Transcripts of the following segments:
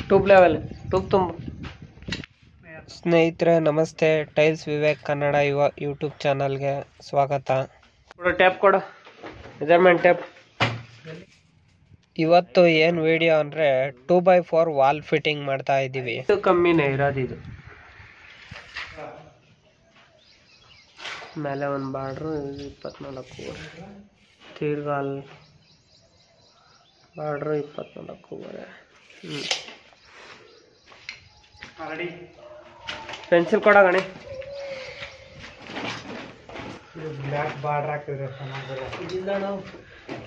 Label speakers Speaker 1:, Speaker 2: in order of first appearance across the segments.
Speaker 1: Tube level tube ತುಂಬ. ಸ್ನೇಹಿತರೆ ನಮಸ್ತೆ, ಟೈಲ್ಸ್ ವಿವೇಕ್ ಕನ್ನಡ ಯೂಟ್ಯೂಬ್ ಚಾನಲ್ಗೆ ಸ್ವಾಗತ. ಟೇಪ್ ಕೊಡು, ಮೆಜರ್ಮೆಂಟ್ ಟೇಪ್. ಇವತ್ತು ಏನು ವಿಡಿಯೋ ಅಂದರೆ 2x4 ವಾಲ್ ಫಿಟ್ಟಿಂಗ್ ಮಾಡ್ತಾ ಇದ್ದೀವಿ. ಇದು ಕಮ್ಮಿನೇ ಇರೋದು. ಇದು ಮೇಲೆ ಒಂದು ಬಾರ್ಡ್ರು 24 ತೀರ್ಗಾಲ್ ಬಾರ್ಡ್ರು 24. ಪೆನ್ಸಿಲ್ ಕೊಡ ಗಣಿ. ಬ್ಲ್ಯಾಕ್ ಬಾರ್ಡರ್ ಹಾಕಿದ್ರೆ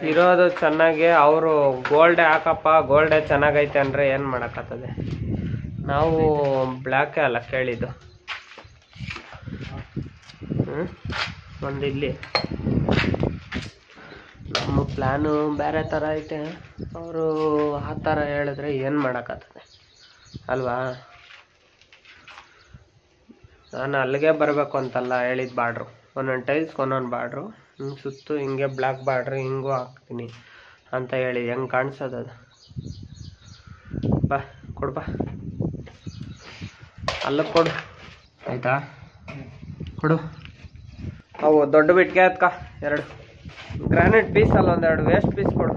Speaker 1: ಇರೋದು ಚೆನ್ನಾಗಿ. ಅವರು ಗೋಲ್ಡೆ ಹಾಕಪ್ಪ, ಗೋಲ್ಡೆ ಚೆನ್ನಾಗೈತೆ ಅಂದರೆ ಏನು ಮಾಡೋಕ್ಕತ್ತದೆ. ನಾವು ಬ್ಲ್ಯಾಕೇ ಅಲ್ಲ ಕೇಳಿದ್ದು. ಒಂದು ಇಲ್ಲಿ ನಮ್ಮ ಪ್ಲ್ಯಾನು ಬೇರೆ ಥರ ಐತೆ, ಅವರು ಆ ಥರ ಹೇಳಿದ್ರೆ ಏನು ಮಾಡೋಕ್ಕತ್ತದೆ ಅಲ್ವಾ. ನಾನು ಅಲ್ಲಿಗೆ ಬರಬೇಕು ಅಂತಲ್ಲ ಹೇಳಿದ್ದು. ಬಾರ್ಡ್ರು ಒಂದೊಂದು ಟೈಲ್ಸ್ ಒಂದೊಂದು ಬಾರ್ಡ್ರು, ಹಿಂಗೆ ಸುತ್ತು ಹಿಂಗೆ ಬ್ಲ್ಯಾಕ್ ಬಾರ್ಡ್ರು ಹಿಂಗೂ ಹಾಕ್ತೀನಿ ಅಂತ ಹೇಳಿ ಹೆಂಗೆ ಕಾಣಿಸೋದು ಅದು. ಬಾ ಕೊಡು, ಬಾ ಅಲ್ಲಕ್ಕೆ ಕೊಡು, ಆಯಿತಾ? ಕೊಡು. ಅವು ದೊಡ್ಡ ಬಿಟ್ಟಿಗೆ ಅದಕ್ಕ 2 ಗ್ರಾನೈಟ್ ಪೀಸ್ ಅಲ್ಲ, ಒಂದೆರಡು ವೇಸ್ಟ್ ಪೀಸ್ ಕೊಡು.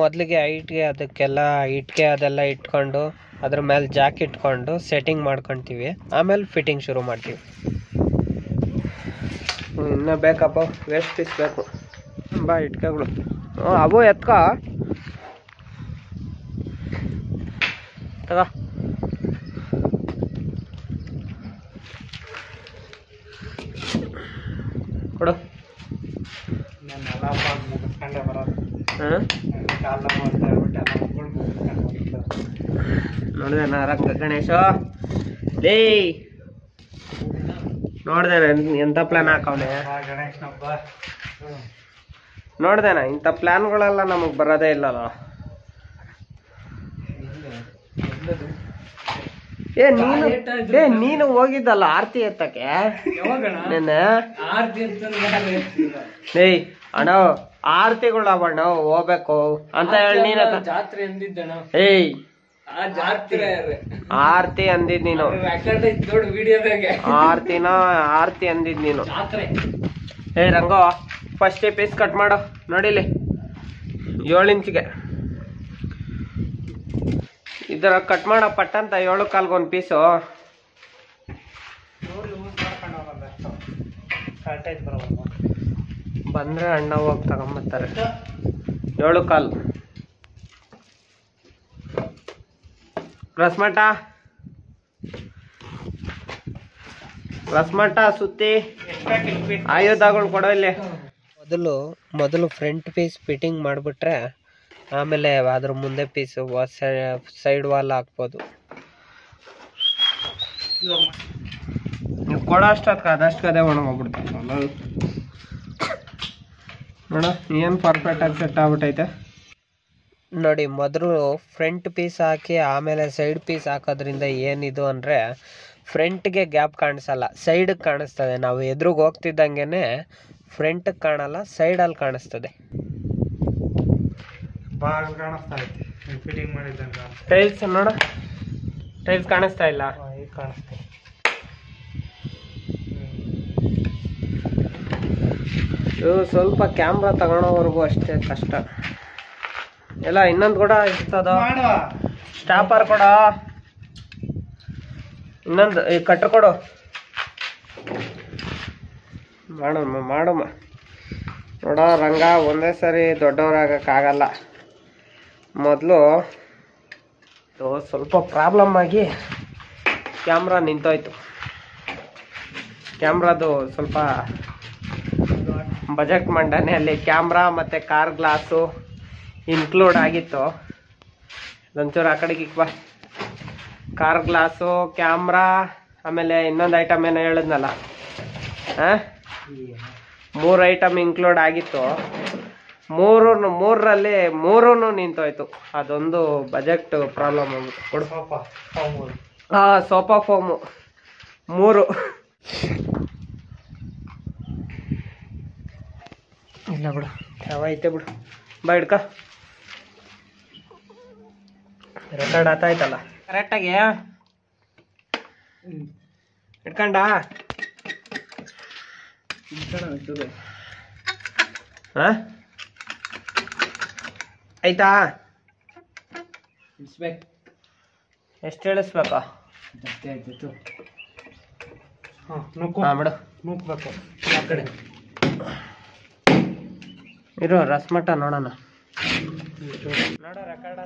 Speaker 1: ಮೊದಲಿಗೆ ಹೈಟ್ಗೆ ಅದಕ್ಕೆಲ್ಲ ಇಟ್ಗೆ ಅದೆಲ್ಲ ಇಟ್ಕೊಂಡು ಅದ್ರ ಮೇಲೆ ಜಾಕ್ ಇಟ್ಕೊಂಡು ಸೆಟ್ಟಿಂಗ್ ಮಾಡ್ಕೊತೀವಿ. ಆಮೇಲೆ ಫಿಟ್ಟಿಂಗ್ ಶುರು ಮಾಡ್ತೀವಿ. ಇನ್ನೂ ಬೇಕಪ್ಪ, ವೇಸ್ಟ್ ಪೀಸ್ ಬೇಕು. ಬಾ ಇಟ್ಕೆಗಳು ಅವು ಎತ್ಕ ತಗ. ಕೊಡು. ನೋಡಿದೆ ರಂಗ ಗಣೇಶ ಲೇ, ನೋಡ್ದೇನ ಎಂಥ ಪ್ಲಾನ್ ಹಾಕವನೆ. ನೋಡ್ದೇನ ಇಂಥ ಪ್ಲಾನ್ಗಳೆಲ್ಲ ನಮಗ್ ಬರೋದೇ ಇಲ್ಲಲ್ಲ. ನೀನು ಹೋಗಿದ್ದಲ್ಲ ಆರ್ತಿ ಎತ್ತಕ್ಕೆ ನೆನ್ನೆ. ಏಯ್ ಅಣ್ಣ ಆರ್ತಿಗಳು ಅವಣ್ಣ ಹೋಗ್ಬೇಕು ಅಂತ ಹೇಳಿ ನೀನ ಜಾತ್ರೆ ಅಂದಿದ್ದಣ. ಏಯ್ ಆರ್ತಿ ಅಂದಿದ್ ನೀನು, ಆರ್ತಿ ಅಂದಿದ್ ನೀನು. ಏಯ್ ರಂಗೋ, ಫಸ್ಟ್ ಪೀಸ್ ಕಟ್ ಮಾಡು. ನೋಡಿಲಿ 7 ಇಂಚಿಗೆ ಇದರ ಕಟ್ ಮಾಡೋ ಪಟ್ಟಂತ 7 ಕಾಲ್ಗೆ ಒಂದು ಪೀಸು. ಬಂದ್ರೆ ಅಣ್ಣ ಹೋಗಿ ತಗೊಂಬರ್ತಾರೆ. 7 ಕಾಲ್ ರಸ್ಮಟ ಸುತ್ತಿ ಆಯುಧಗಳು ಕೊಡೋ ಇಲ್ಲಿ. ಮೊದಲು ಫ್ರಂಟ್ ಪೀಸ್ ಫಿಟ್ಟಿಂಗ್ ಮಾಡಿಬಿಟ್ರೆ ಆಮೇಲೆ ಅದ್ರ ಮುಂದೆ ಪೀಸು ಸೈಡ್ ವಾಲ್ ಹಾಕ್ಬೋದು. ನೀವು ಕೊಡೋ ಅಷ್ಟಕ್ಕೆ ಅದಷ್ಟು ಕದೇ ಒಣಗೋಗ್ಬಿಡ್ತಾವ ನೋಡ. ಏನು ಪರ್ಫೆಕ್ಟಾಗಿ ಸೆಟ್ ಆಗ್ಬಿಟ್ಟೈತೆ ನೋಡಿ. ಮೊದಲು ಫ್ರಂಟ್ ಪೀಸ್ ಹಾಕಿ ಆಮೇಲೆ ಸೈಡ್ ಪೀಸ್ ಹಾಕೋದ್ರಿಂದ ಏನಿದು ಅಂದರೆ ಫ್ರಂಟ್ಗೆ ಗ್ಯಾಪ್ ಕಾಣಿಸಲ್ಲ, ಸೈಡಿಗೆ ಕಾಣಿಸ್ತದೆ. ನಾವು ಎದುರಿಗೆ ಹೋಗ್ತಿದ್ದಂಗೆ ಫ್ರಂಟಿಗೆ ಕಾಣಲ್ಲ, ಸೈಡಲ್ಲಿ ಕಾಣಿಸ್ತದೆ. ಟೈಲ್ಸ್ ನೋಡ, ಟೈಲ್ಸ್ ಕಾಣಿಸ್ತಾ ಇಲ್ಲ. ಇದು ಸ್ವಲ್ಪ ಕ್ಯಾಮ್ರಾ ತಗೊಳೋವರೆಗೂ ಅಷ್ಟೇ ಕಷ್ಟ. ಎಲ್ಲ ಇನ್ನೊಂದು ಕೂಡ ಇರ್ತದ, ಸ್ಟಾಪರ್ ಕೊಡ, ಇನ್ನೊಂದು ಕಟ್ರು ಕೊಡು. ಮಾಡಮ್ಮ ನೋಡ ರಂಗ, ಒಂದೇ ಸರಿ ದೊಡ್ಡವರಾಗಕ್ಕಾಗಲ್ಲ. ಮೊದಲು ಸ್ವಲ್ಪ ಪ್ರಾಬ್ಲಮ್ ಆಗಿ ಕ್ಯಾಮ್ರಾ ನಿಂತೋಯ್ತು. ಕ್ಯಾಮ್ರಾದು ಸ್ವಲ್ಪ ಬಜೆಟ್ ಮಂಡನೆಯಲ್ಲಿ ಕ್ಯಾಮ್ರಾ ಮತ್ತು ಕಾರ್ ಗ್ಲಾಸು ಇನ್ಕ್ಲೂಡ್ ಆಗಿತ್ತು. ಒಂಚೂರು ಆ ಕಡೆಗೆ ಬಾ. ಕಾರ್ ಗ್ಲಾಸು, ಕ್ಯಾಮ್ರಾ, ಆಮೇಲೆ ಇನ್ನೊಂದು ಐಟಮ್ ಏನೋ ಹೇಳಿದ್ನಲ್ಲ, 3 ಐಟಮ್ ಇನ್ಕ್ಲೂಡ್ ಆಗಿತ್ತು. ಮೂರರಲ್ಲಿ 3 ನಿಂತೋಯ್ತು. ಅದೊಂದು ಬಜೆಟ್ ಪ್ರಾಬ್ಲಮ್ ಆಗ್ಬಿಟ್ಟು. ಕೊಡು. ಸೋಫಾ ಫೋಮು 3 ಇಲ್ಲ ಬಿಡು, ಯಾವ ಐತೆ ಬಿಡು. ಬಾ ಹಿಡ್ಕ. ರೆಕಾರ್ಡ್ ಆಯ್ತಲ್ಲ ಕರೆಕ್ಟಾಗಿ ಇಟ್ಕೊಂಡ ಆಯ್ತಾ
Speaker 2: ಇಳಿಸ್ಬೇಕು.
Speaker 1: ಎಷ್ಟು ಇಳಿಸ್ಬೇಕಾ?
Speaker 2: ಜಾಸ್ತಿ ಆಯ್ತು.
Speaker 1: ಹಾಂ ಬಿಡು.
Speaker 2: ನೂಕ್ಬೇಕು ಆ ಕಡೆ.
Speaker 1: ಇರು ರಸ್ಮಟ ನೋಡೋಣ.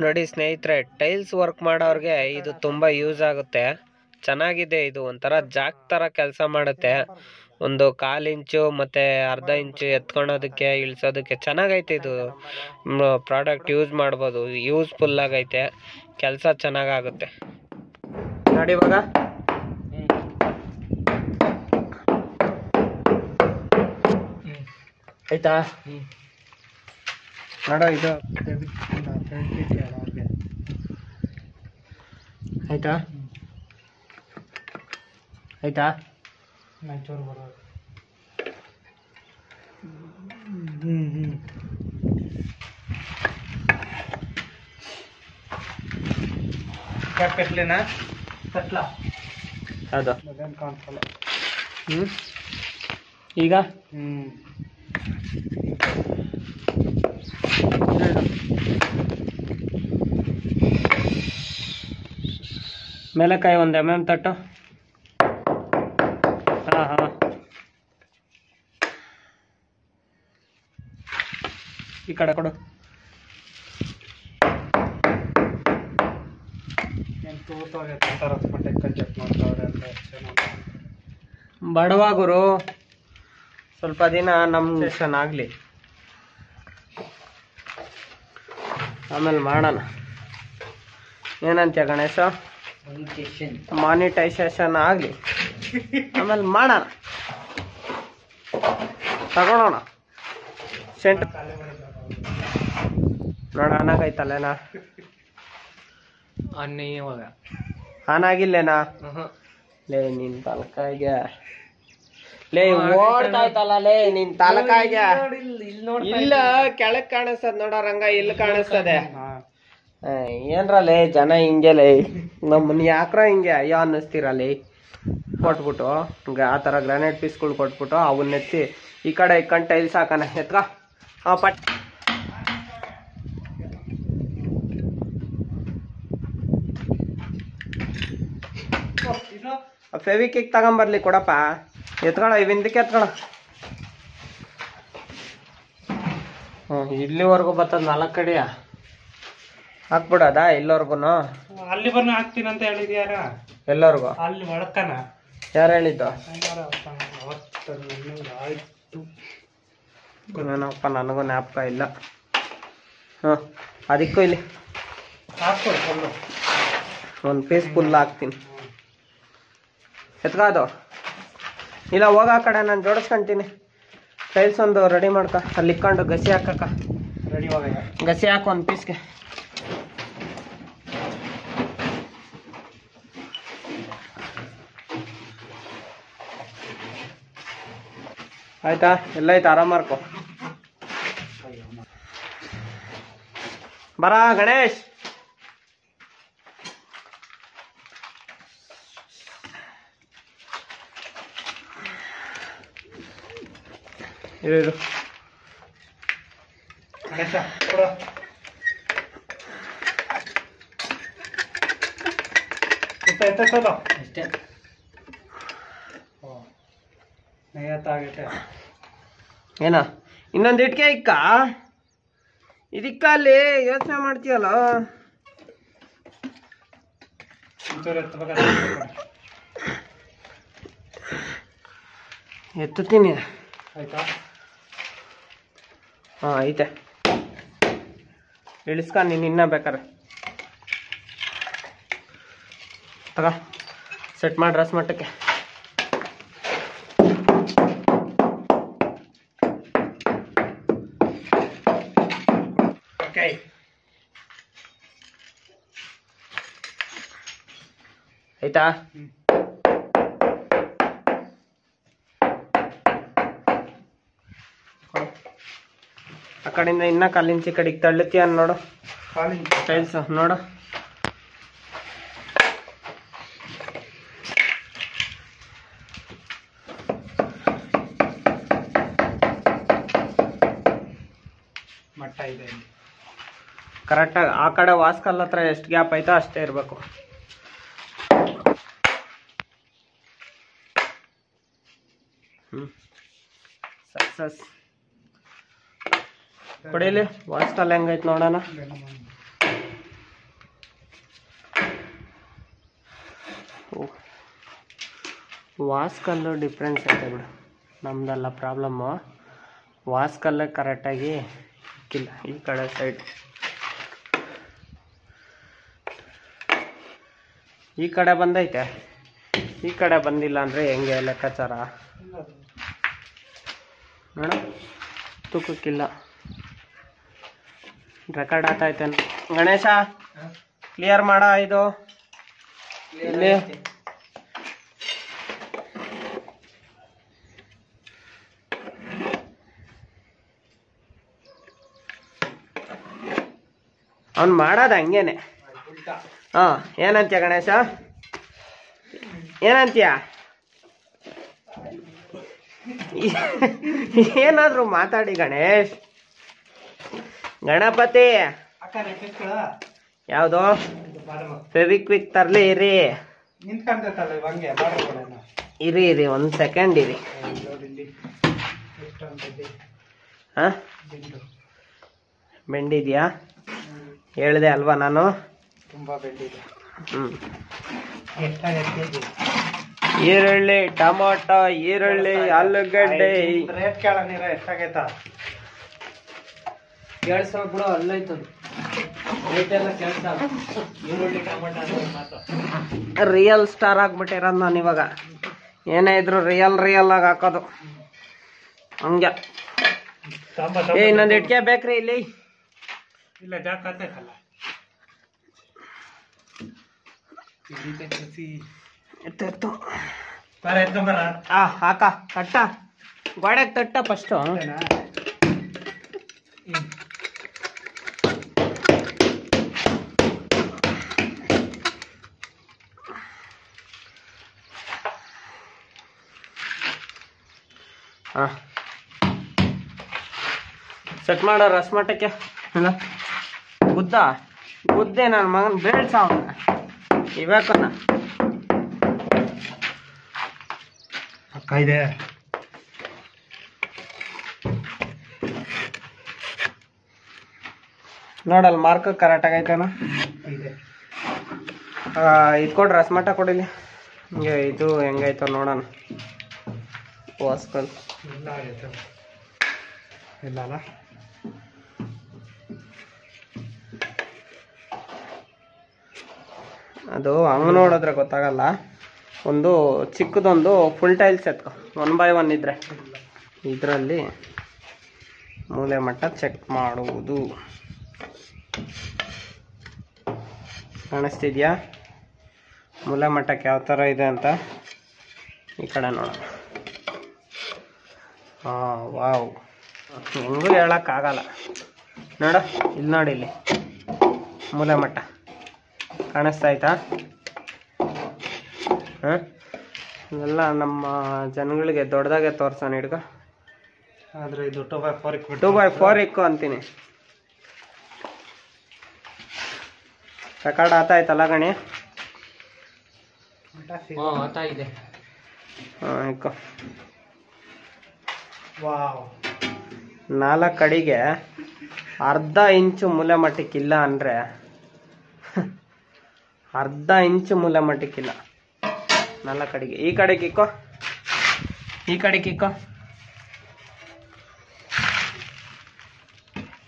Speaker 1: ನೋಡಿ ಸ್ನೇಹಿತರೆ, ಟೈಲ್ಸ್ ವರ್ಕ್ ಮಾಡೋರಿಗೆ ಇದು ತುಂಬ ಯೂಸ್ ಆಗುತ್ತೆ. ಚೆನ್ನಾಗಿದೆ. ಇದು ಒಂಥರ ಜಾಕ್ ಥರ ಕೆಲಸ ಮಾಡುತ್ತೆ. ಒಂದು 1/4 ಇಂಚು ಮತ್ತು ಅರ್ಧ ಇಂಚು ಎತ್ಕೊಳೋದಕ್ಕೆ ಇಳಿಸೋದಕ್ಕೆ ಚೆನ್ನಾಗೈತೆ. ಇದು ಪ್ರಾಡಕ್ಟ್ ಯೂಸ್ ಮಾಡ್ಬೋದು. ಯೂಸ್ಫುಲ್ ಆಗೈತೆ, ಕೆಲಸ ಚೆನ್ನಾಗಾಗುತ್ತೆ ನೋಡಿ. ಇವಾಗ ಆಯ್ತಾ ನೋಡೋ. ಇದು ಆಯ್ತಾ ಆಯ್ತಾ
Speaker 2: ಚೂರು ಬರೋದು. ಕ್ಯಾಪ್ ಕಟ್ಲೇನಾ? ಕಟ್ಲ
Speaker 1: ಹೌದು.
Speaker 2: ಅದೇನು ಕಾಣಿಸಲ್ಲ.
Speaker 1: ಈಗ ಮೇಲಕಾಯಿ 1 mm ತಟ್ಟು. ಹಾಂ ಹಾಂ. ಈ ಕಡೆ ಕೊಡು. ಬಡವ ಗುರು, ಸ್ವಲ್ಪ ದಿನ ನಮ್ಮ ಸೆಷನ್ ಆಗಲಿ, ಆಮೇಲೆ ಮಾಡೋಣ. ಏನಂತೀಯ ಗಣೇಶ? ಮಾನಿಟೈಸೇಷನ್ ಆಗಲಿ, ಆಮೇಲೆ ಮಾಡೋಣ, ತಗೊಳೋಣ. ಸೆಂಟ್ ನೋಡ ಆನಾಗೈತಲ್ಲೇನಾ?
Speaker 2: ಅನ್ನಿ ಇವಾಗ
Speaker 1: ಆನಾಗಿಲ್ಲೇನಾ? ಲೇ ನಿನ್ ತಲಕಾಯಿಗೆ, ಲೇ ಓಡ್ತಾಯ್ತಲ್ಲ ಲೇ ನಿನ್ ತಲಕಾಯಿಗೆ. ಇಲ್ಲ ಕೆಳಗ್ ಕಾಣಿಸ್ತದ ನೋಡ ರಂಗ, ಇಲ್ಲಿ ಕಾಣಿಸ್ತದೆ. ಏನ್ರಲ್ಲೇ ಜನ ಹಿಂಗೆ ಲೇ, ನಮ್ಮನ್ನ ಯಾಕ್ರ ಹಿಂಗೆ ಅಯ್ಯೋ ಅನ್ನಿಸ್ತೀರಲ್ಲೇ. ಕೊಟ್ಬಿಟ್ಟು ಆ ಥರ ಗ್ರಾನೈಟ್ ಪೀಸ್ಗಳು ಕೊಟ್ಬಿಟ್ಟು ಅವನ್ನೆತ್ತಿ ಈ ಕಡೆ ಇಕ್ಕೊಂಡು ಟೈಲ್ಸ್ ಹಾಕೋಣ. ಎತ್ಕ ಪಟ್. ಫೆವಿಕಿಕ್ ತಗೊಂಬರ್ಲಿ ಕೊಡಪ್ಪ. ಎತ್ಕೊಳ, ಇವಿಂದಕ್ಕೆ ಎತ್ಕೊಳ. ಇಲ್ಲಿವರೆಗೂ ಬರ್ತದ 4 ಕಡೆಯ ಹಾಕ್ಬಿಡೋದ? ಇಲ್ಲವರ್ಗು
Speaker 2: ಅಲ್ಲಿ ಬಂದು ಹಾಕ್ತೀನಿ ಅಂತ ಹೇಳಿದ್ಯಾರ?
Speaker 1: ಎಲ್ಲರಿಗೂ
Speaker 2: ಅಲ್ಲಿ ಒಳಕನ
Speaker 1: ಯಾರು ಹೇಳಿದ್ದು? ಏನಪ್ಪ ನನಗೂ ಜ್ಞಾಪಕ ಇಲ್ಲ. ಅದಕ್ಕೂ ಇಲ್ಲಿ
Speaker 2: ಹಾಕ್ಕೊಡು ಫುಲ್ಲು.
Speaker 1: 1 ಪೀಸ್ ಫುಲ್ ಹಾಕ್ತೀನಿ. ಎತ್ಕಾದು ಇಲ್ಲ ಹೋಗ ಆ ಕಡೆ, ನಾನು ಜೋಡಿಸ್ಕೊಂತೀನಿ. ಟೈಲ್ಸ್ ಒಂದು ರೆಡಿ ಮಾಡ್ಕ, ಅಲ್ಲಿ ಇಕ್ಕೊಂಡು ಗಸಿ ಹಾಕಕ್ಕ.
Speaker 2: ರೆಡಿ ಹೋಗ,
Speaker 1: ಗಸಿ ಹಾಕು 1 ಪೀಸ್ಗೆ. ಆಯ್ತಾ? ಎಲ್ಲ ಐತೆ, ಆರಾಮ್ ಮಾಡ್ಕೊ. ಬರ ಗಣೇಶ್. ಇರು
Speaker 2: ಗಣೇಶ ಕೊಡು. ಎತ್ತದ ಅಷ್ಟೇ. ನೈವತ್ತಾಗೈತೆ.
Speaker 1: ಏನ ಇನ್ನೊಂದು ಇಟ್ಕೆ ಇಕ್ಕ, ಇದಕ್ಕ ಅಲ್ಲಿ ಯೋಚನೆ ಮಾಡ್ತೀಯಲ್ಲ. ಎತ್ತುತ್ತೀನಿ.
Speaker 2: ಆಯ್ತಾ?
Speaker 1: ಹಾಂ ಐತೆ, ಇಳಿಸ್ಕ ನೀನು ಇನ್ನ ಬೇಕಾರೆ. ತಗ ಸೆಟ್ ಮಾಡಿ ರಸ್ ಮಟ್ಟಕ್ಕೆ. ಓಕೆ, ಆಯ್ತಾ? ಆ ಕಡೆಯಿಂದ ಇನ್ನ 1/4 ಇಂಚ್ ಈ ಕಡೆಗೆ ತಳ್ಳುತ್ತೀಯ ನೋಡು. ಟೈಲ್ಸ್ ನೋಡು, ಕರೆಕ್ಟಾಗಿ ಆ ಕಡೆ ವಾಸ್ಕಲ್ ಹತ್ರ ಎಷ್ಟು ಗ್ಯಾಪ್ ಐತೋ ಅಷ್ಟೇ ಇರಬೇಕು. ಸಕ್ಸಸ್. ಕೊಡಿಲಿ ವಾಸ್ಕಲ್ ಹೆಂಗೈತೆ ನೋಡೋಣ. ವಾಸ್ಕಲ್ಲು ಡಿಫ್ರೆನ್ಸ್ ಐತೆ ಬಿಡು, ನಮ್ದಲ್ಲ ಪ್ರಾಬ್ಲಮ್ಮು. ವಾಸ್ಕಲ್ಲೇ ಕರೆಕ್ಟಾಗಿ ಇಕ್ಕಿಲ್ಲ ಈ ಕಡೆ ಸೈಡ್. ಈ ಕಡೆ ಬಂದೈತೆ, ಈ ಕಡೆ ಬಂದಿಲ್ಲ ಅಂದರೆ ಹೆಂಗೆ ಲೆಕ್ಕಾಚಾರ ನೋಡ. ತೂಕಕ್ಕಿಲ್ಲ. ರೆಕಾರ್ಡ್ ಆಗ್ತೈತೆ ಗಣೇಶ, ಕ್ಲಿಯರ್ ಮಾಡ ಇದು ಇಲ್ಲಿ. ಅವ್ನು ಮಾಡೋದು ಹಂಗೇನೆ. ಹಾಂ, ಏನಂತೀಯ ಗಣೇಶ, ಏನಂತೀಯ? ಏನಾದರೂ ಮಾತಾಡಿ ಗಣೇಶ್. ಗಣಪತಿ ಯಾವುದು ಫೆವಿಕ್ವಿಕ್ ತರಲಿ? ಇರಿ ಇರಿ ಇರಿ, ಒಂದು ಸೆಕೆಂಡ್ ಇರಿ. ಹಾಂ, ಬೆಂಡಿದ್ಯಾ? ಹೇಳಿದೆ ಅಲ್ವಾ ನಾನು,
Speaker 2: ತುಂಬಾ ಬೆಂಡಿದೆ.
Speaker 1: ಈರುಳ್ಳಿ, ಟೊಮೊಟೊ, ಈರುಳ್ಳಿ, ಆಲೂಗಡ್ಡೆ.
Speaker 2: ರೇಟ್ ಕೇಳೋಣ, ಎಷ್ಟಾಗೈತಾ
Speaker 1: ಕೇಳಿಸೋ ಬಿಡು, ಅಲ್ಲೈತದು ರೇಟೆಲ್ಲ ಕೇಳಿಸ.
Speaker 2: ಈರುಳ್ಳಿ ಟೊಮೊಟೊ
Speaker 1: ರಿಯಲ್ ಸ್ಟಾರ್ ಆಗ್ಬಿಟ್ಟಿರೋದು ನಾನು ಇವಾಗ. ಏನೇ ಇದ್ರು ರಿಯಲ್ ಆಗಿ ಹಾಕೋದು ಹಂಗೆ. ಇನ್ನೊಂದು ಇಟ್ಕೆ ಬೇಕ್ರಿ ಇಲ್ಲಿ?
Speaker 2: ಇಲ್ಲ, ಜಾಕತ್ತೈತಲ್ಲ.
Speaker 1: ಎತ್ತು
Speaker 2: ಬರ ಎತ್ಕೊಂಬರ.
Speaker 1: ಹಾಕ, ತಟ್ಟ ಗೋಡೆಗೆ ತಟ್ಟ ಫಸ್ಟು. ಹಾಂ, ಸೆಟ್ ಮಾಡೋ ರಸಮಟ್ಟಕ್ಕೆ. ಇಲ್ಲ ಗುದ್ದೆ ನನ್ನ ಮಗನ ಬೇಳ್ಸ ಅವನ ಇವಾಕನ್ನ.
Speaker 2: ಅಕ್ಕ ಇದೆ
Speaker 1: ನೋಡಲ್ಲ, ಮಾರ್ಕ್ ಕರೆಕ್ಟ್ ಆಗೈತೇನ?
Speaker 2: ಇದೆ.
Speaker 1: ಇದು ಕೊಡ್ರಿ, ರಸಮಟ್ಟ ಕೊಡಿಲಿ. ಹಿಂಗೆ ಇದು ಹೆಂಗೈತೋ ನೋಡೋಣ. ವಾಸ್ಕಲ್
Speaker 2: ಇಲ್ಲ ಆಗೈತೆ, ಇಲ್ಲ ಅಲ್ಲ.
Speaker 1: ಅದು ಹಂಗೆ ನೋಡಿದ್ರೆ ಗೊತ್ತಾಗಲ್ಲ. ಒಂದು ಚಿಕ್ಕದೊಂದು ಫುಲ್ ಟೈಲ್ಸ್ ಎತ್ಕೊ, 1 by 1 ಇದ್ರೆ ಇದರಲ್ಲಿ ಮೂಲೆ ಮಟ್ಟ ಚೆಕ್ ಮಾಡುವುದು. ಕಾಣಿಸ್ತಿದ್ಯಾ ಮೂಲೆ ಮಟ್ಟಕ್ಕೆ ಯಾವ ಥರ ಇದೆ ಅಂತ? ಈ ಕಡೆ ನೋಡೋಣ. ಹಾಂ, ವಾವ್, ಹೆಂಗೂ ಹೇಳೋಕ್ಕಾಗಲ್ಲ. ನೋಡ ಇಲ್ಲಿ, ನೋಡಿ ಇಲ್ಲಿ ಮೂಲೆ ಮಟ್ಟ ಕಾಣಿಸ್ತಾಯ್ತಾ? ಹಾಂ, ಇವೆಲ್ಲ ನಮ್ಮ ಜನಗಳಿಗೆ ದೊಡ್ಡದಾಗೆ ತೋರ್ಸೋಣ. ಹಿಡ್ಕ.
Speaker 2: ಆದರೆ ಇದು 2x4
Speaker 1: 2x4 ಇಕ್ಕು ಅಂತೀನಿ. ರೆಕಾರ್ಡ್ ಆಯ್ತಲ್ಲ ಗಣಿ?
Speaker 2: ಆತಾ ಇದೆ.
Speaker 1: ಹಾಂ, ಇಕ್ಕು.
Speaker 2: ವಾವ್,
Speaker 1: 4 ಅಡಿಗೆ ಅರ್ಧ ಇಂಚು ಮೂಲೆ ಮಟ್ಟಕ್ಕಿಲ್ಲ ಅಂದರೆ ಅರ್ಧ ಇಂಚು ಮೂಲೆ ಮಟ್ಟಕ್ಕಿಲ್ಲ 4 ಅಡಿಗೆ. ಈ ಕಡೆಗೆ ಇಕ್ಕೋ, ಈ ಕಡೆಗೆ ಇಕ್ಕೋ.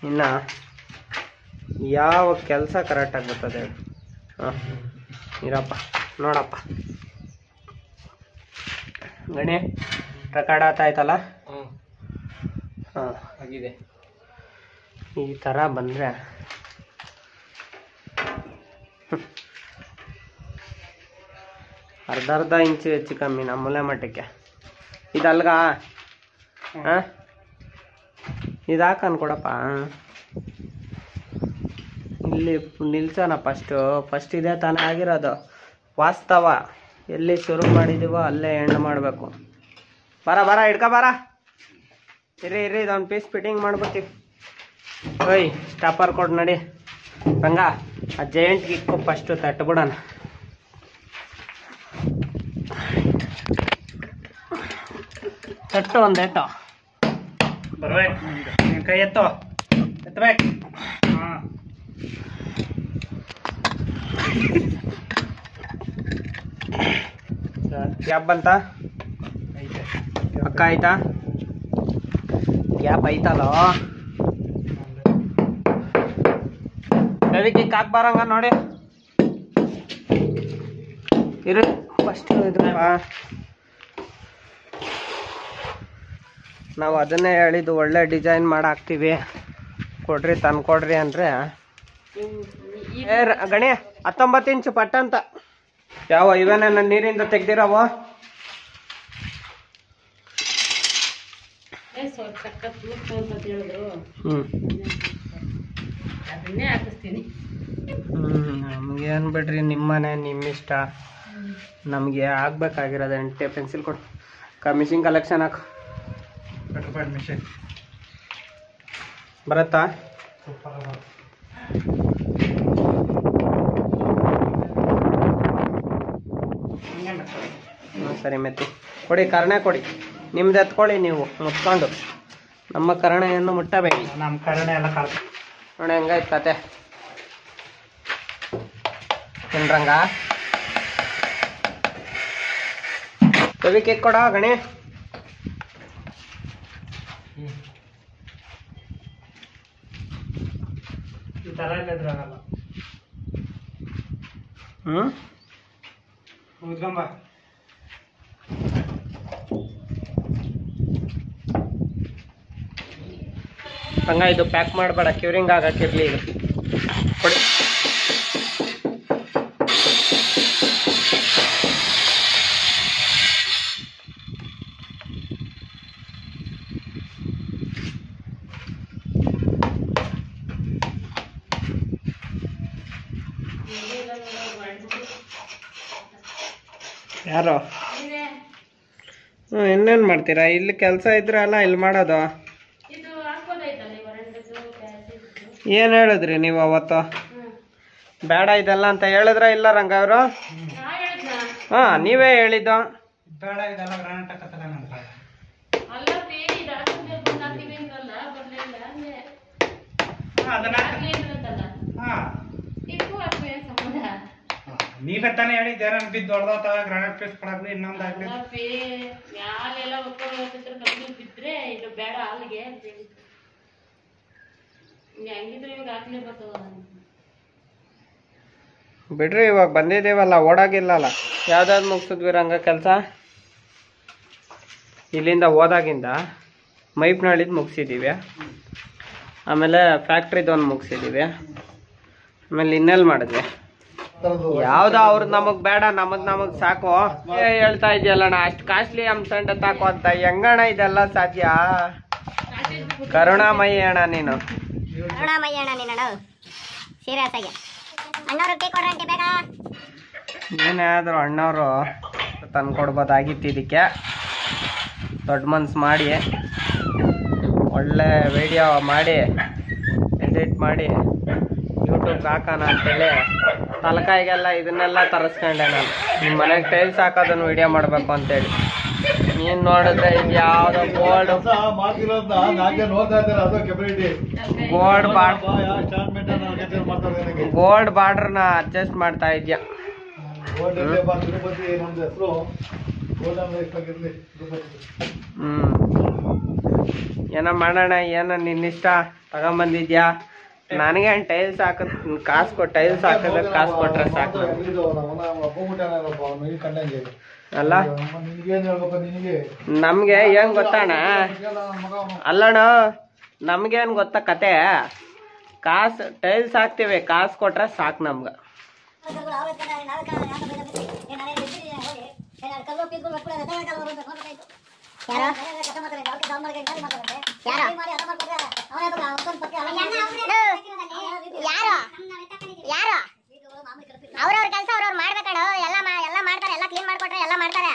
Speaker 1: ಇನ್ನು ಯಾವ ಕೆಲಸ ಕರೆಕ್ಟಾಗಿ ಬರ್ತದೆ? ಹಾಂ, ಇರಪ್ಪ, ನೋಡಪ್ಪ ಗಣಿ, ರೆಕಾರ್ಡ್ ಆಯ್ತಲ್ಲ? ಹಾಂ,
Speaker 2: ಆಗಿದೆ.
Speaker 1: ಈ ಥರ ಬಂದರೆ ಅರ್ಧ ಇಂಚು ಹೆಚ್ಚು ಕಮ್ಮಿ ನಮ್ಮ ಮೂಲೆ ಮಟ್ಟಕ್ಕೆ. ಇದಲ್ಗ? ಹಾಂ, ಇದು ಹಾಕನ್ ಕೊಡಪ್ಪ. ಇಲ್ಲಿ ನಿಲ್ಸೋಣ ಫಸ್ಟ್ ಇದೆ ತಾನೇ ಆಗಿರೋದು. ವಾಸ್ತವ ಎಲ್ಲಿ ಶುರು ಮಾಡಿದೀವೋ ಅಲ್ಲೇ ಎಂಡ್ ಮಾಡಬೇಕು. ಬರ ಹಿಡ್ಕ ಬರ. ಇರಿ ಇದೊಂದು ಪೀಸ್ ಫಿಟ್ಟಿಂಗ್ ಮಾಡ್ಬಿಡ್ತೀವಿ. ಓಯ್, ಸ್ಟಾಪರ್ ಕೊಡು ನಡಿ. ರಂಗ ಆ ಜೈಂಟ್ ಇಕ್ಕು ಫಸ್ಟು ತಟ್ಬಿಡೋಣ. ತಟ್ಟು ಒಂದೇಟು
Speaker 2: ಬರ್ಬೇಕು ನಿನ್ ಕೈ ಎತ್ತಬೇಕು. ಹಾಂ
Speaker 1: ಗ್ಯಾಪ್ ಬಂತ?
Speaker 2: ಐತೆ.
Speaker 1: ಪಕ್ಕ ಆಯ್ತಾ? ಗ್ಯಾಪ್ ಐತಲ್ಲೋ. ಬೆವಿಗೆ ಕಾಕ್ ಬರಂಗ ನೋಡಿ ಇರು ಫಸ್ಟ್ ನಾವು ಅದನ್ನೇ ಹೇಳಿದ್ದು, ಒಳ್ಳೆ ಡಿಸೈನ್ ಮಾಡಿ ಹಾಕ್ತೀವಿ ಕೊಡ್ರಿ ತಂದ್ಕೊಡ್ರಿ ಅಂದ್ರೆ. ಗಣಿ 19 ಇಂಚು ಪಟ್ಟ ಅಂತ ಯಾವ ಇವೇನ ನೀರಿಂದ ತೆಗ್ದಿರವ? ನಮ್ಗೇನು ಬಿಡ್ರಿ, ನಿಮ್ಮನೆ ನಿಮ್ಮಿಷ್ಟ. ನಮಗೆ ಆಗ್ಬೇಕಾಗಿರೋದು ಎಂಟೆ ಪೆನ್ಸಿಲ್ ಕೊಡು. ಮಿಷಿನ್ ಕಲೆಕ್ಷನ್ ಹಾಕು.
Speaker 2: ಮಿಷಿನ್
Speaker 1: ಬರತ್ತಾ? ಸರಿ ಮೆತ್ತಿ ಕೊಡಿ, ಕರ್ಣೆ ಕೊಡಿ. ನಿಮ್ದು ಎತ್ಕೊಳ್ಳಿ ನೀವು ಮುಚ್ಕೊಂಡು. ನಮ್ಮ ಕರ್ಣೆಯನ್ನು ಮುಟ್ಟಬೇಡಿ.
Speaker 2: ನಮ್ಮ ಕರಣೆ ಎಲ್ಲ ಕಳ್ದು
Speaker 1: ನೋಡಿ ಹೆಂಗಾಯ್ತು ಕತೆ. ತಿನ್ರಂಗ ಕವಿ ಕೇಕ್ ಕೊಡ ಗಣಿ.
Speaker 2: ಈ ಥರ ಇಲ್ಲದ್ರಾಗಲ್ಲ. ಉದ್ಗಂಬ
Speaker 1: ಹಂಗ ಇದು ಪ್ಯಾಕ್ ಮಾಡಬೇಡ, ಕ್ಯೂರಿಂಗ್ ಆಗಕ್ಕಿರ್ಲಿ ಇದು ಕೊಡಿ. ಯಾರು ಇನ್ನೇನು ಮಾಡ್ತೀರಾ? ಇಲ್ಲಿ ಕೆಲಸ ಇದ್ರಲ್ಲ ಇಲ್ಲಿ ಮಾಡೋದು. ಏನು ಹೇಳಿದ್ರಿ ನೀವು ಅವತ್ತು? ಬೇಡ ಇದೆಲ್ಲ ಅಂತ ಹೇಳಿದ್ರ ಇಲ್ಲ ರಂಗ ಅವರು? ಹಾಂ ನೀವೇ ಹೇಳಿದ್ದು.
Speaker 2: ಬೇಡ ಇದೆಲ್ಲ ಗ್ರಾಂಟ್ ಹಾಕತ್ತಲ್ಲ ನಮ್ಮ ನೀವೇ ತಾನೇ ಹೇಳಿದ್ದೆ, ನಾನು ಬಿದ್ದು ದೊಡ್ಡದಾಗ್ತವೆ ಗ್ರಾನೈಟ್ ಪೀಸ್ ಕೊಡಾಕ್ಲಿ ಇನ್ನೊಂದಾಗ್ಲಿ. ಬಿಡ್ರಿ, ಇವಾಗ ಬಂದಿದ್ದೀವಲ್ಲ, ಓಡಾಗಿಲ್ಲಲ್ಲ. ಯಾವ್ದಾದ್ರು ಮುಗಿಸಿದ್ವಿ ರಂಗ ಕೆಲಸ? ಇಲ್ಲಿಂದ ಹೋದಾಗಿಂದ ಮೈಪ್ನಳ್ಳಿದು ಮುಗಿಸಿದ್ದೀವಿ, ಆಮೇಲೆ ಫ್ಯಾಕ್ಟ್ರಿದೊಂದು ಮುಗಿಸಿದ್ದೀವಿ, ಆಮೇಲೆ ಇನ್ನೆಲ್ಲಿ ಮಾಡಿದ್ವಿ? ಯಾವ್ದೋ ಅವ್ರದ್ದು ನಮಗ್ ಬೇಡ, ನಮಗ್ ಸಾಕು. ಹೇಳ್ತಾ ಇದೆಯಲ್ಲಣ್ಣ ಅಷ್ಟು ಕಾಸ್ಟ್ಲಿ ಅಂಸಂಡ ತಾಕೋ ಅಂತ. ಹೆಂಗಣ್ಣ ಇದೆಲ್ಲ ಸಾಧ್ಯ? ಕರುಣಾಮಯಿ ಅಣ್ಣ ನೀನು. ಏನಾದ್ರು ಅಣ್ಣವರು ತಂದ್ಕೊಡ್ಬೋದಾಗಿತ್ತು. ಇದಕ್ಕೆ ದೊಡ್ಡ ಮನ್ಸು ಮಾಡಿ ಒಳ್ಳೆ ವಿಡಿಯೋ ಮಾಡಿ ಎಡಿಟ್ ಮಾಡಿ ಯೂಟ್ಯೂಬ್ಗೆ ಹಾಕೋಣ ಅಂತೇಳಿ ತಲಕಾಯಿಗೆಲ್ಲ ಇದನ್ನೆಲ್ಲ ತರಿಸ್ಕೊಂಡೆ ನಾನು. ನಿಮ್ಮ ಮನೆಗೆ ಟೈಲ್ಸ್ ಹಾಕೋದನ್ನು ವಿಡಿಯೋ ಮಾಡಬೇಕು ಅಂತೇಳಿ. ನೀನು ನೋಡಿದ್ರೆ ಇದು ಯಾವುದೋ ಗೋಲ್ಡ್ ಬಾರ್ಡ್ರನ್ನ ಅಡ್ಜಸ್ಟ್ ಮಾಡ್ತಾ ಇದ್ಯಾ? ಏನೋ ಮಾಡೋಣ, ಏನೋ ನಿನ್ನಿಷ್ಟ. ತಗೊಂಬಂದಿದ್ಯಾ? ನನಗೆ ಟೈಲ್ಸ್ ಹಾಕೋದ್ ಕಾಸು ಕೊಟ್ಟು ಟೈಲ್ಸ್ ಹಾಕೋದಕ್ಕೆ ಕಾಸು ಕೊಟ್ರೆ ಸಾಕು ಅಲ್ಲ? ನಮ್ಗೆ ಏನ್ ಗೊತ್ತಣ್ಣ? ಅಲ್ಲಣ್ಣ ನಮ್ಗೇನ್ ಗೊತ್ತಾ ಕತೆ? ಕಾಸು ಟೈಲ್ಸ್ ಹಾಕ್ತಿವಿ, ಕಾಸು ಕೊಟ್ರೆ ಸಾಕು ನಮ್ಗೆ.
Speaker 3: ಅವ್ರವ್ರ ಕೆಲಸ ಅವ್ರವ್ರು ಮಾಡ್ಬೇಕಣ್ಣ. ಎಲ್ಲ ಮಾಡ್ತಾರೆ, ಎಲ್ಲ ಕ್ಲೀನ್ ಮಾಡ್ಕೊಟ್ರೆ ಎಲ್ಲ ಮಾಡ್ತಾರೆ.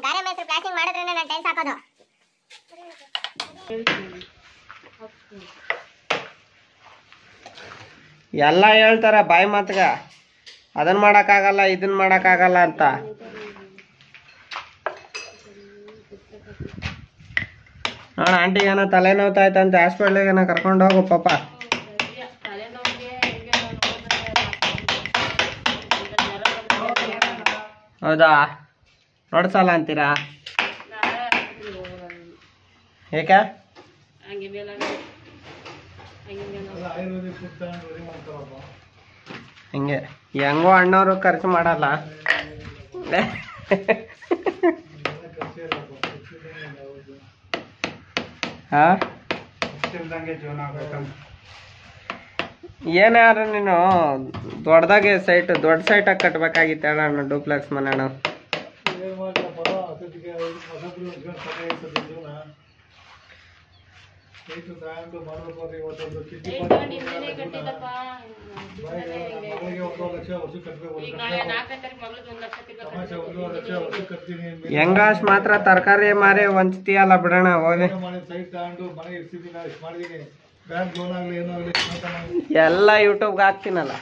Speaker 3: ಗಾರೆ ಮೇಸ್ತ್ರಿ ಪ್ಲಾಸ್ಟಿಂಗ್ ಮಾಡಿದ್ರೇನೆ ನಾನು ಟೈಲ್ಸ್ ಹಾಕೋದು.
Speaker 2: ಎಲ್ಲ ಹೇಳ್ತಾರೆ ಬಾಯಿ ಮಾತ್ಗ, ಅದನ್ನ ಮಾಡೋಕ್ಕಾಗಲ್ಲ ಇದನ್ನ ಮಾಡೋಕ್ಕಾಗಲ್ಲ ಅಂತ. ನೋಡ ಆಂಟಿಗೇನೋ ತಲೆನೋವ್ತಾ ಆಯ್ತಂತೆ, ಹಾಸ್ಪಿಟ್ಲಿಗೇನೋ ಕರ್ಕೊಂಡು ಹೋಗು ಪಾಪ. ಹೌದಾ, ನೋಡ್ಸಲ್ಲ ಅಂತೀರಾ? ಏಕೆ? ಹಿಂಗೆ ಹೆಂಗೋ ಅಣ್ಣವರು ಖರ್ಚು ಮಾಡಲ್ಲ. ಹಾ, ಏನಾರು ನೀನು ದೊಡ್ಡದಾಗೆ ದೊಡ್ಡ ಸೈಟಾಗಿ ಕಟ್ಬೇಕಾಗಿತ್ತು ಅಣ್ಣ, ಡೂಪ್ಲೆಕ್ಸ್ ಮನೆ ಅಣ್ಣ. ಹೆಂಗಾಸ್ ಮಾತ್ರ ತರಕಾರಿ ಮಾರಿ ವಂಚ್ತೀಯಲ್ಲ ಬಿಡೋಣ ಹೋಗಿ. ಎಲ್ಲ ಯೂಟ್ಯೂಬ್ಗೆ ಹಾಕ್ತೀನಲ್ಲ.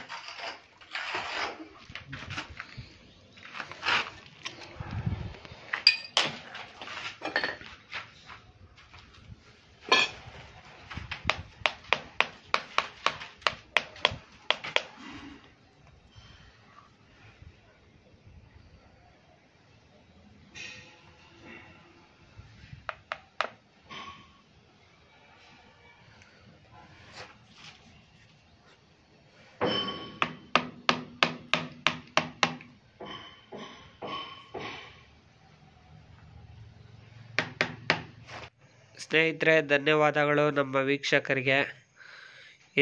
Speaker 2: ಸ್ನೇಹಿತರೆ, ಧನ್ಯವಾದಗಳು ನಮ್ಮ ವೀಕ್ಷಕರಿಗೆ.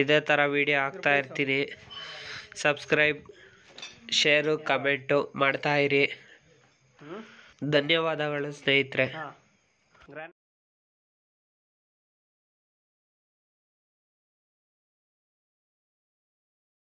Speaker 2: ಇದೇ ಥರ ವಿಡಿಯೋ ಹಾಕ್ತಾ ಇರ್ತೀನಿ. ಸಬ್ಸ್ಕ್ರೈಬ್, ಶೇರು, ಕಮೆಂಟು ಮಾಡ್ತಾಯಿರಿ. ಧನ್ಯವಾದಗಳು ಸ್ನೇಹಿತರೆ.